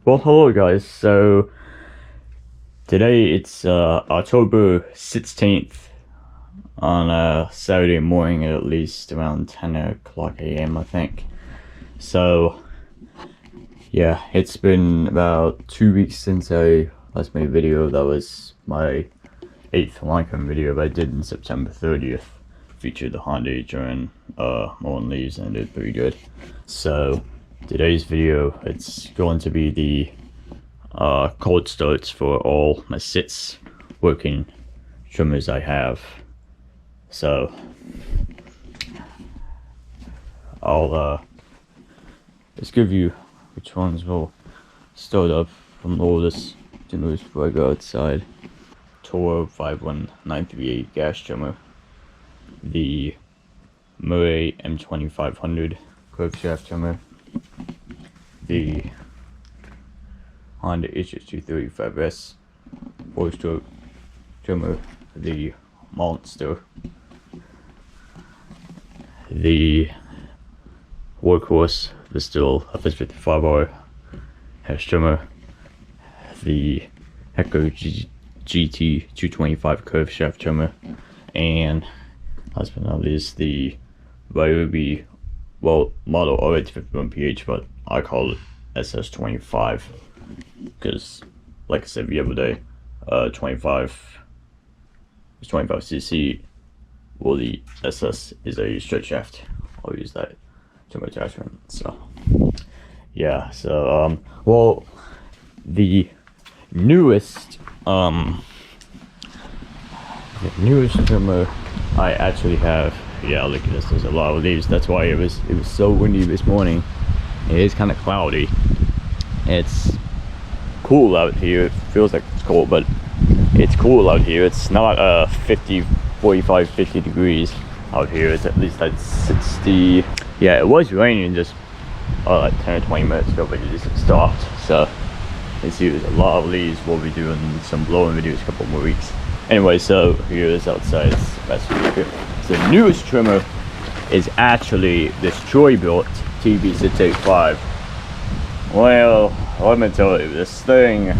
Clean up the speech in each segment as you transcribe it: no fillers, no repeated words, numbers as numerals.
Well, hello guys. So today it's October 16th on Saturday morning at least around 10 o'clock a.m. I think. So yeah, it's been about 2 weeks since I last made a video. That was my 8th Lincoln video that I did in September 30th. Featured the Honda during mowing leaves, and it did pretty good. So today's video, it's going to be the cold starts for all my sits working trimmers I have. So I'll just give you which ones will start up from the oldest to newest before I go outside. Toro 51938 gas trimmer, the Murray M2500 curved shaft trimmer, the Honda HHT35s 4-stroke trimmer, the Monster, the workhorse, the Stihl FS55R hair trimmer, the GT225 curved shaft trimmer, and last but not least the Ryobi, well, model RH51PH, but I call it SS25 because, like I said the other day, 25cc. Well, the SS is a straight shaft. I'll use that trimmer attachment. So yeah, so well, the newest trimmer I actually have. Yeah, look at this. There's a lot of leaves. That's why it was so windy this morning. It is kind of cloudy. It's cool out here. It feels like it's cold, but it's cool out here. It's not 45 50 degrees out here. It's at least like 60. Yeah, it was raining just like 10 or 20 minutes ago, but it just stopped. So you see there's a lot of leaves. We'll be doing some blowing videos a couple more weeks. Anyway, so here it is outside. It's the best view here. The newest trimmer is actually this Troy-built TB685. Well, let me tell you, this thing,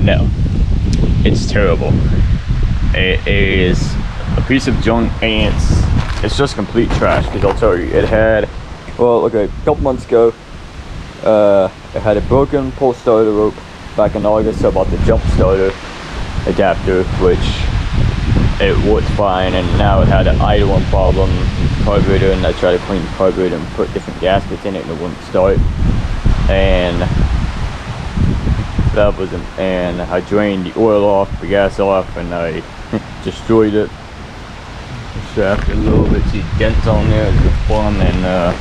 no, it's terrible. It is a piece of junk, and it's just complete trash. Because I'll tell you, it had, well, okay, a couple months ago, it had a broken pull starter rope back in August. So I bought the jump starter adapter, which it worked fine, and now it had an idling problem, carburetor, and I tried to clean the carburetor and put different gaskets in it, and it wouldn't start. And that wasn't, and I drained the oil off, the gas off, and I destroyed it. The shaft a little bit, see dents on there, the fun, and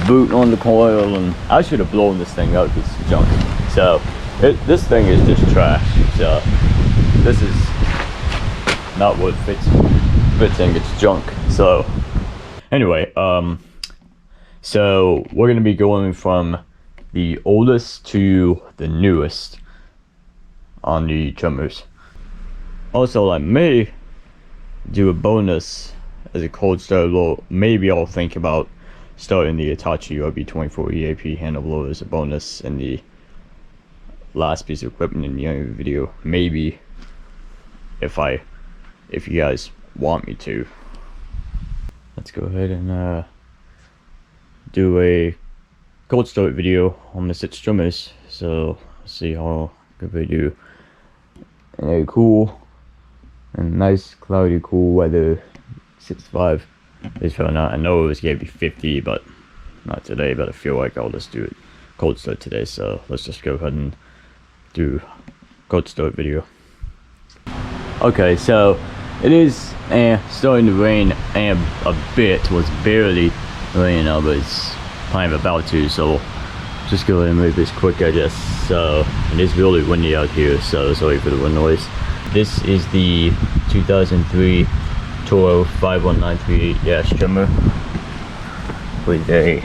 boot on the coil, and I should have blown this thing out because it's junk. So this thing is just trash. So this is not what fits in, it's junk. So anyway, so we're gonna be going from the oldest to the newest on the trimmers. Also, I may do a bonus as a cold start. Well, maybe I'll think about starting the Hitachi RB24eap handle blower as a bonus in the last piece of equipment in the video. Maybe if you guys want me to. Let's go ahead and do a cold start video on the 6 trimmers. So let's see how good they do in a cool and nice cloudy cool weather. 65 is probably not. I know it was gonna be 50, but not today. But I feel like I'll just do it cold start today. So let's just go ahead and do cold start video. Okay, so it is starting to rain a bit. It was barely raining now, but it's kind of about to, so just go ahead and move this quick, I guess. So it is really windy out here, so sorry for the wind noise. This is the 2003 Toro 51938 gas trimmer with a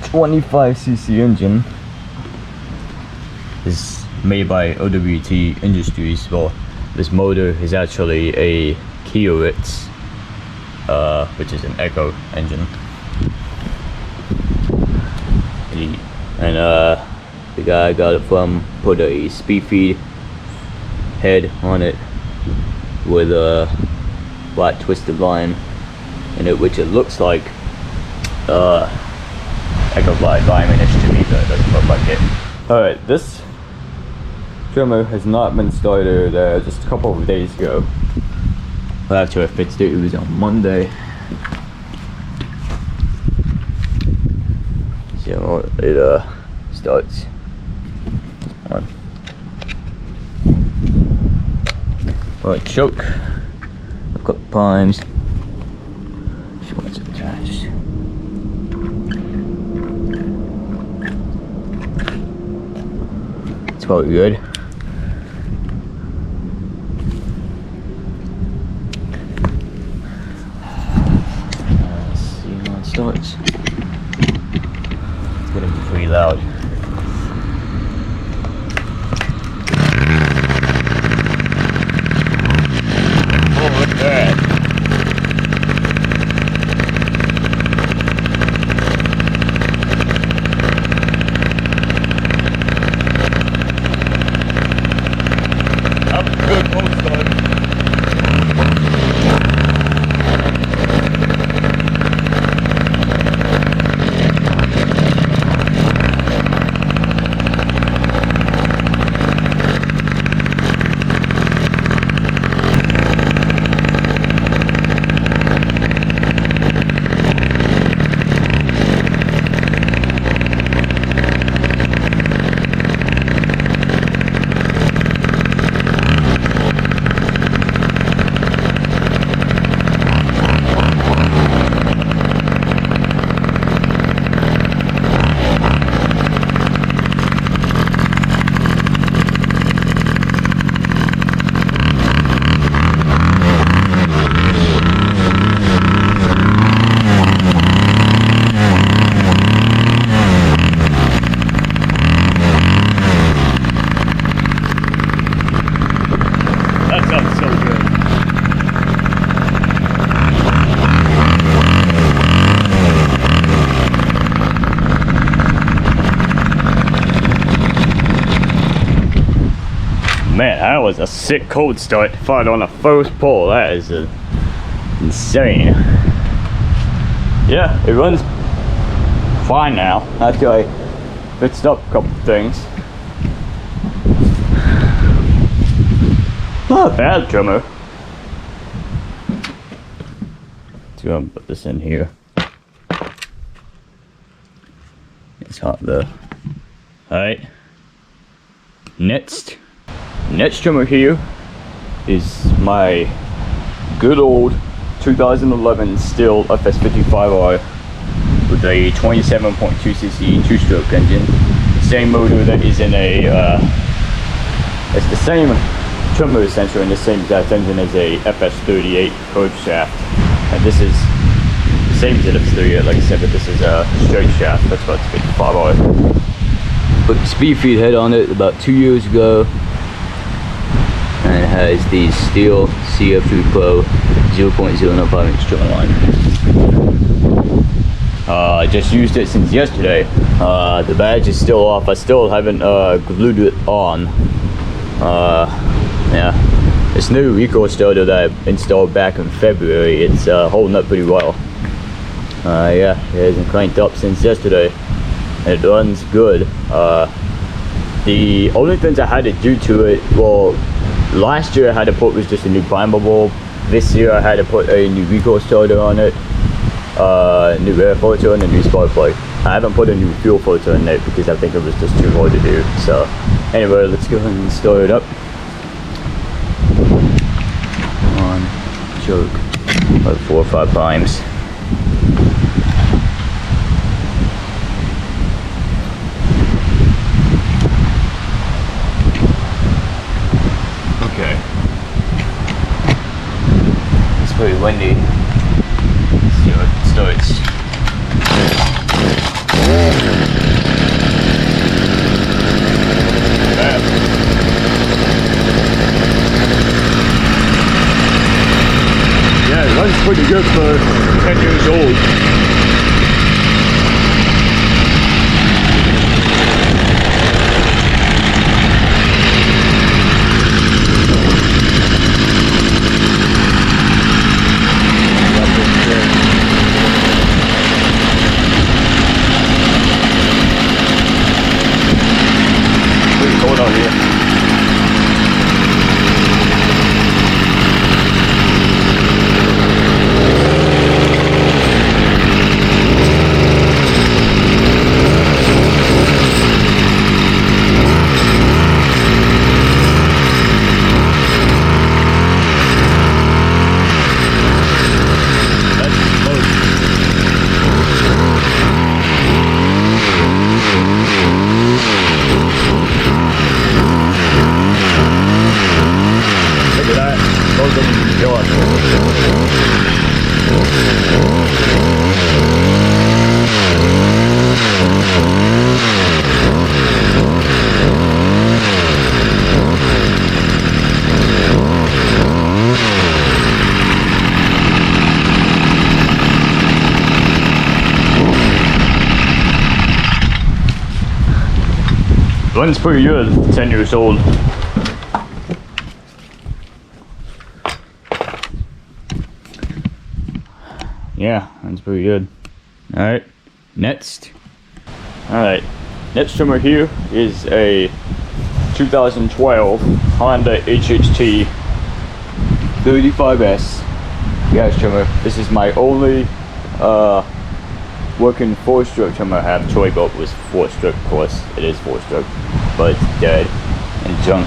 25cc engine. This is made by OWT Industries. Well, this motor is actually a Kioritz which is an Echo engine. And the guy I got it from put a speed feed head on it with a black twisted line in it, which it looks like Echo Black Diamond-ish to me, but it doesn't look like it. Alright, this trimmer has not been started just a couple of days ago. Well, after I fixed it, it was on Monday. So it starts on. Alright, choke. A couple times. She wants it attached. It's probably good. Let's see how it starts. It's gonna be pretty loud. Oh, look at that. Good cold start. Man, that was a sick cold start. Fired on the first pull. That is insane. Yeah, it runs fine now after I fixed up a couple things. Not a bad trimmer. So I'm gonna put this in here. It's hot though. Alright. Next trimmer here is my good old 2011 Stihl FS55R with a 27.2cc 2-stroke engine. Same motor that is in a, it's the same trimmer essentially in the same exact engine as a FS38 curved shaft. And this is the same as an FS38, like I said, but this is a straight shaft. That's what it's 55R. Put the speed feed head on it about 2 years ago. And it has the Stihl CF3 Pro 0.095 inch trim line. I just used it since yesterday. The badge is still off. I still haven't glued it on. Yeah, this new recoil starter that I installed back in February, it's holding up pretty well. Yeah, it hasn't cranked up since yesterday. It runs good. The only things I had to do to it, well, last year I had to put was just a new primer bulb. This year I had to put a new recoil starter on it, new air filter, and a new spark plug. I haven't put a new fuel filter in it because I think it was just too hard to do. So anyway, let's go ahead and start it up. On, choke, like 4 or 5 times. Okay. It's pretty windy. Let's see how it starts. Yeah, it runs pretty good. good for 10 years old. Pretty cold out here. Runs pretty good, 10 years old. Yeah, that's pretty good. Alright, next. Alright, next trimmer here is a 2012 Honda HHT35s gas trimmer. This is my only working 4-stroke trimmer I have. Toy boat was 4-stroke, of course. It is 4-stroke, but it's dead and junk.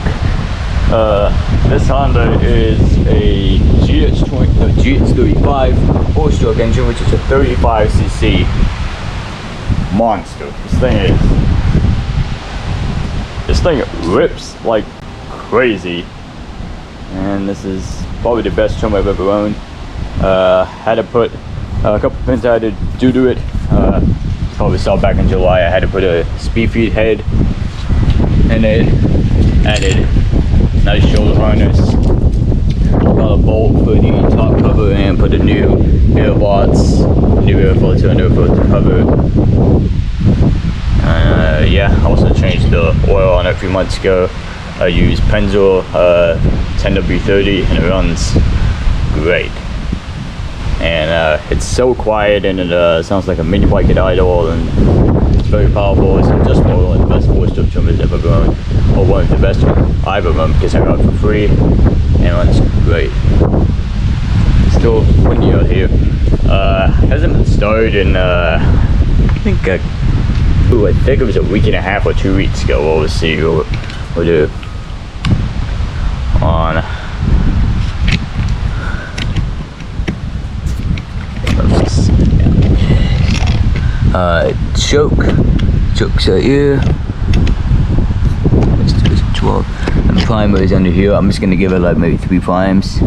This Honda is a GX35 4-stroke engine, which is a 35cc monster. This thing rips like crazy, and this is probably the best trimmer I've ever owned. Had to put a couple pins I had to do to it. Probably saw back in July. I had to put a speed feed head and it added nice shoulder harness, got a bolt for the top cover, and put a new airbots, new air filter, and air filter cover. Yeah, also changed the oil on it a few months ago. I use Pennzoil 10W30 and it runs great. And it's so quiet, and it sounds like a mini bike at idle, and it's very powerful. It's just one of the best 4-stroke trimmers ever grown, or one of the best I've ever owned, because I got it for free and it runs great. It's still windy out here. Hasn't been started in I think it was a week and a half or 2 weeks ago. We'll see what we'll do on. Chokes are here. Let's do this 12. And primer is under here. I'm just gonna give it like maybe 3 primes.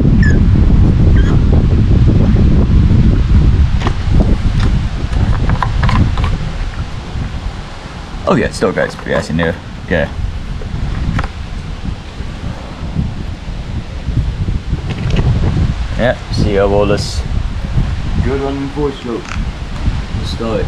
Oh yeah, still got some gas in there. Okay. Yeah, see how all this good running 4-stroke. Let's start.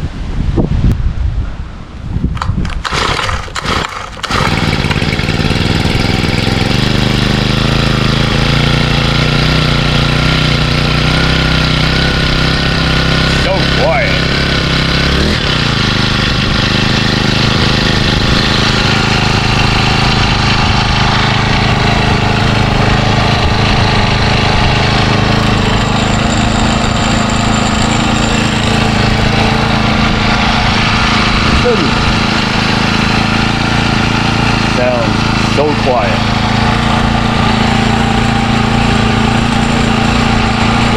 Sounds so quiet.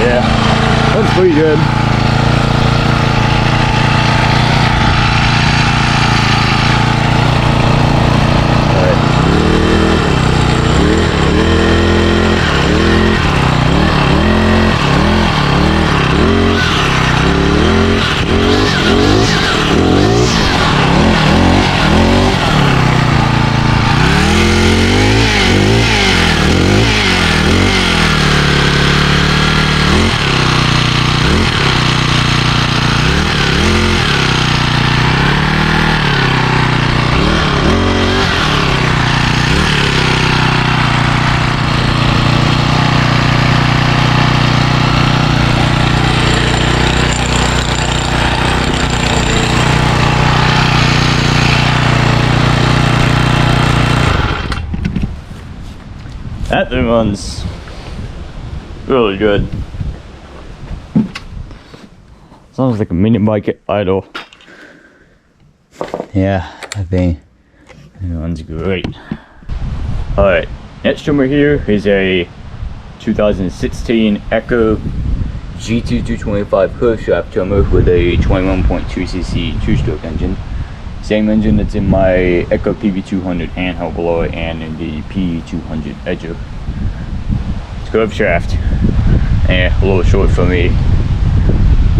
Yeah, that's pretty good. That thing runs really good. Sounds like a mini bike at idle. Yeah, that thing runs great. Alright, next trimmer here is a 2016 Echo GT 225 curve shaft trimmer with a 21.2cc 2-stroke engine. Same engine that's in my Echo PV200 handheld blower and in the P200 edger. It's curved shaft, and a little short for me.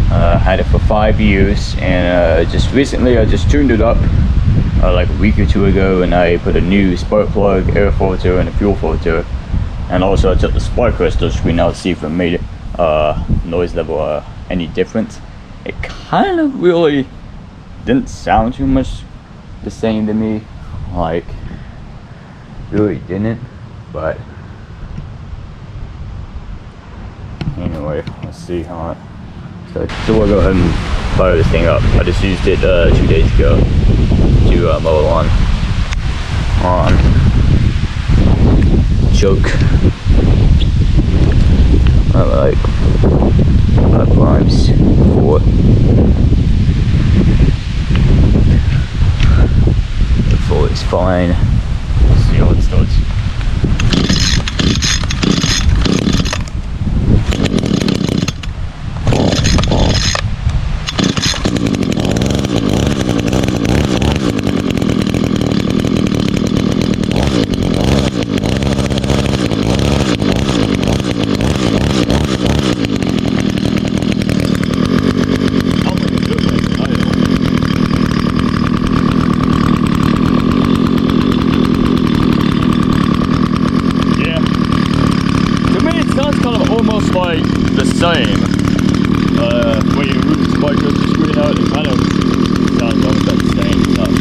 Had it for 5 years, and just recently I just tuned it up like a week or two ago, and I put a new spark plug, air filter, and a fuel filter. And also I took the spark crystal screen out to see if it made noise level any different. It kind of really didn't sound too much the same to me, like really didn't, but anyway, let's see how it. So we'll go ahead and fire this thing up. I just used it 2 days ago to mow the lawn on choke. Like 5 times 4. The 4 is fine. Let's see how it starts. Like the same. When you move the spark crystal screen out, it kind of sounds almost like the same stuff.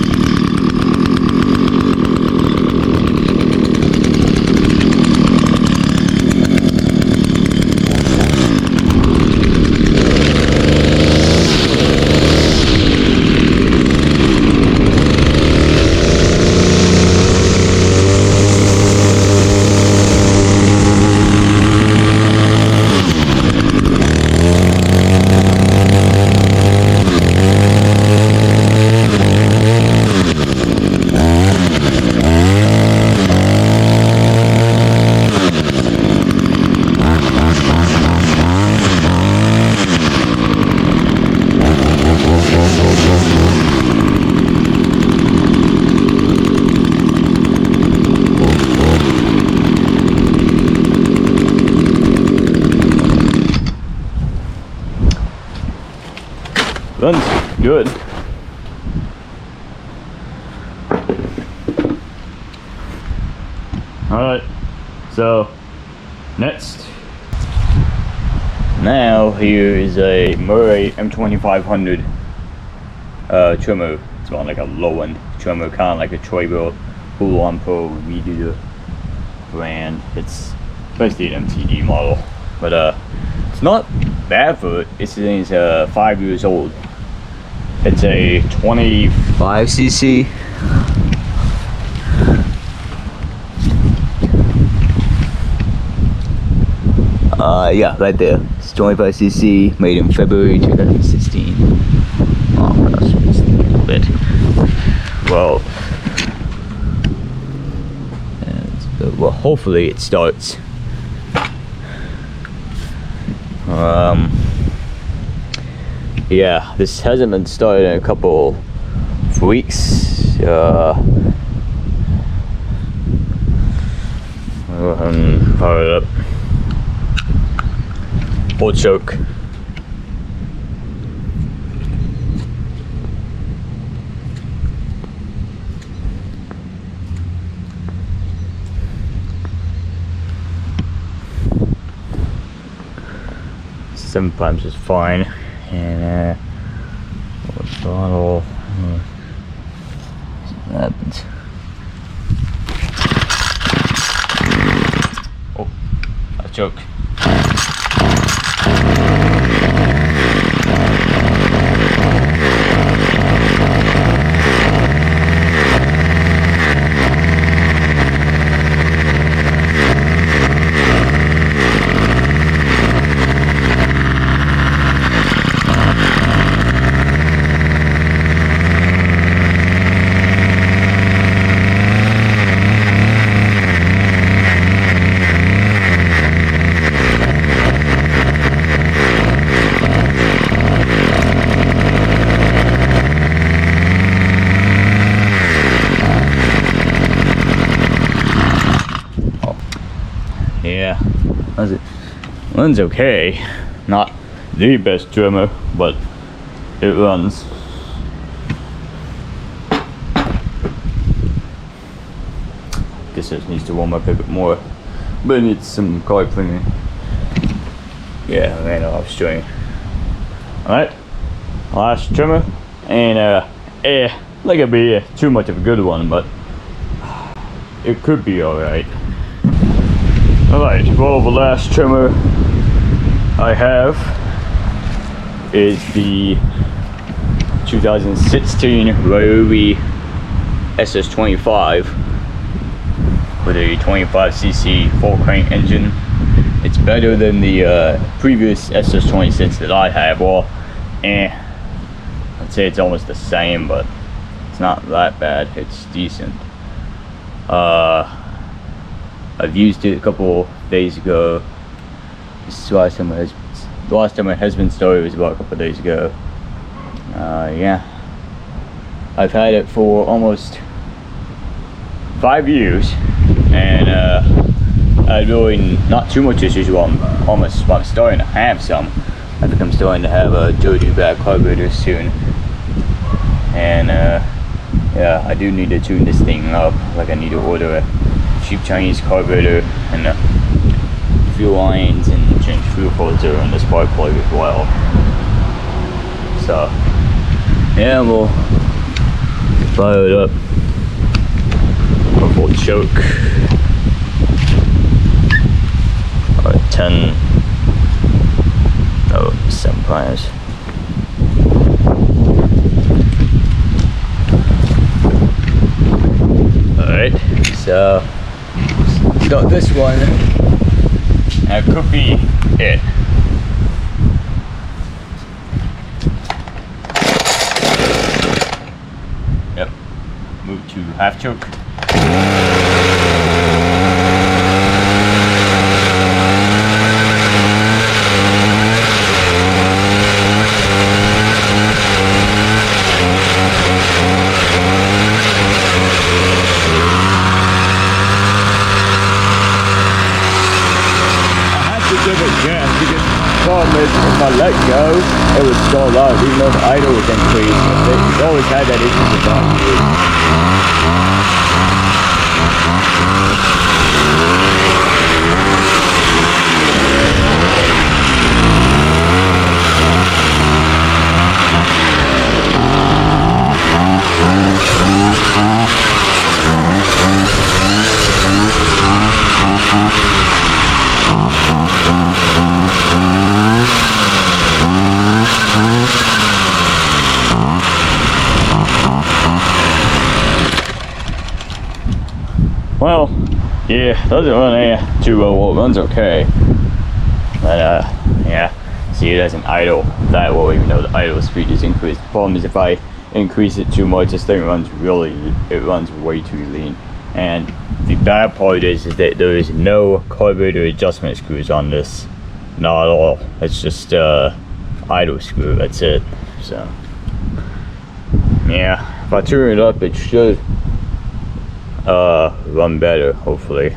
Runs good. Alright, so next. Now here is a Murray M2500 trimmer. It's on like a low end trimmer, kind of like a Toro Pull-On Pro Redo brand. It's basically an MTD model, but it's not bad for it. It's 5 years old. It's a 25cc. Yeah, right there. It's 25cc, made in February 2016. Oh, what else? Just a little bit. Well, well, hopefully it starts. Yeah, this hasn't been started in a couple of weeks. Go ahead and power it up. Full choke. Seven pumps is fine, and throttle. What happens? Oh, a choke. Runs okay. Not the best trimmer, but it runs. Guess it needs to warm up a bit more, but it needs some car cleaning. Yeah, I know I was showing. Alright, last trimmer, and like it'd be too much of a good one, but it could be alright. Alright, well, the last trimmer I have is the 2016 Ryobi SS25 with a 25cc full crank engine. It's better than the previous SS26 that I have. Well, I'd say it's almost the same, but it's not that bad. It's decent. I've used it a couple days ago. This is the last time my husband started was about a couple days ago. Yeah, I've had it for almost 5 years, and I really not too much issues. Well, I'm starting to have some. I think I'm starting to have a dirty bad carburetor soon, and yeah, I do need to tune this thing up. Like, I need to order a cheap Chinese carburetor and fuel lines and change fuel filter and the spark plug as well. So yeah, we'll fire it up. We'll choke. 10, no, 7 primes. Alright, so start this one. That could be it. Yep, move to half choke. If I let go, it would stall out, even though the idle was increased. It's always had that issue with that. Well, yeah, doesn't run too well. It runs okay, but yeah, see, it doesn't idle that well, even though the idle speed is increased. The problem is if I increase it too much, this thing runs way too lean. And the bad part is that there is no carburetor adjustment screws on this, not at all. It's just idle screw, that's it. So yeah, if I turn it up, it should run better, hopefully.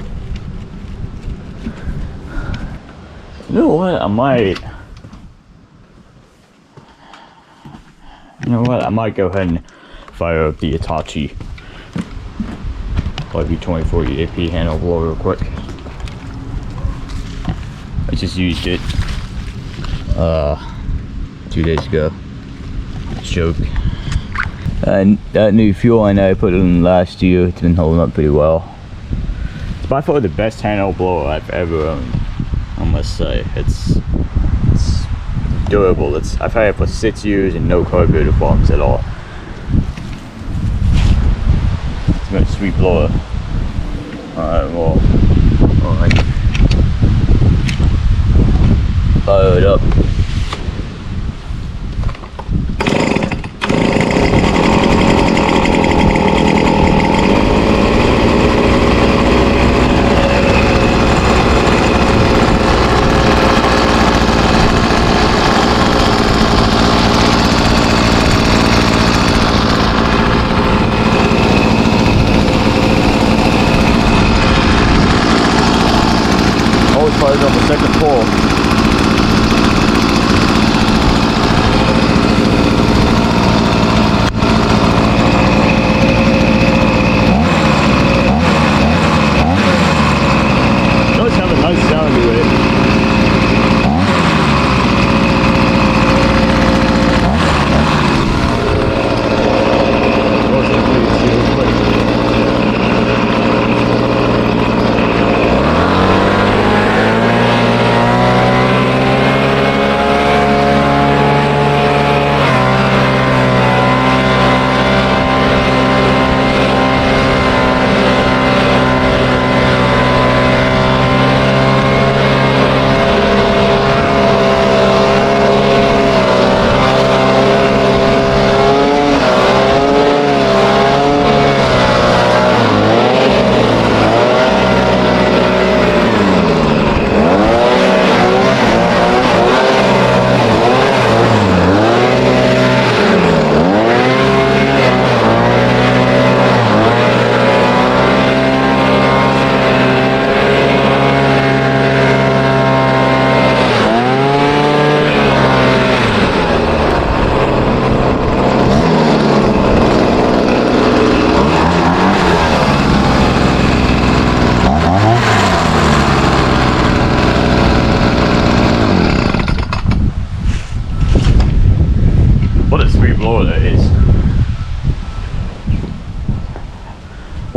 You know what, I might go ahead and fire up the Hitachi RB24eap handheld blower real quick. I just used it 2 days ago. Choke. And that new fuel line that I put in last year, it's been holding up pretty well. It's by far the best handheld blower I've ever owned, I must say. It's durable. I've had it for 6 years and no carburetor problems at all. It's a sweet blower. Alright, well, fire it up.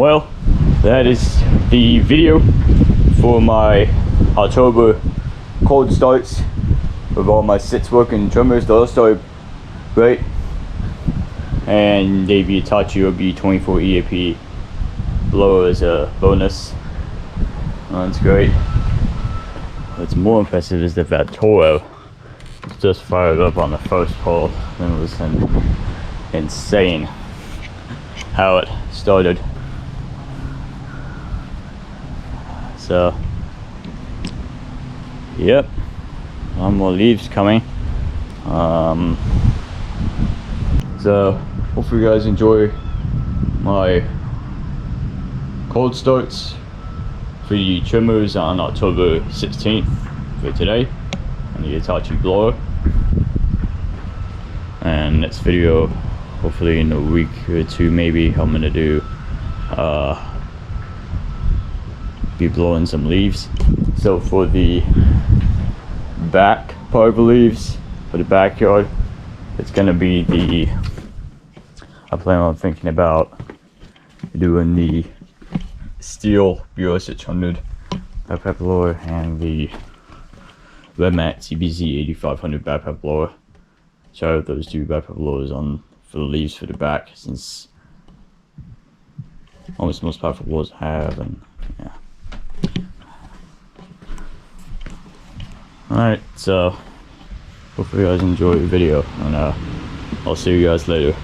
well, that is the video for my October cold starts with all my 6 working trimmers. They all started great, and the Hitachi RB24eap blower is a bonus. That's great. What's more impressive is that Toro just fired up on the first pull, and it was insane how it started. So, yep, more leaves coming. So hopefully you guys enjoy my cold starts for the trimmers on October 16th for today, and the Hitachi blower. And next video, hopefully in a week or 2 maybe, I'm gonna do be blowing some leaves. So for the back part of the leaves for the backyard, it's gonna be the, I plan on thinking about doing the Stihl FS55R backpack blower and the Ryobi SS2500 backpack blower. So I have those 2 backpack blowers on for the leaves for the back, since almost most backpack blowers have, and yeah. Alright, so hopefully you guys enjoy the video, and I'll see you guys later.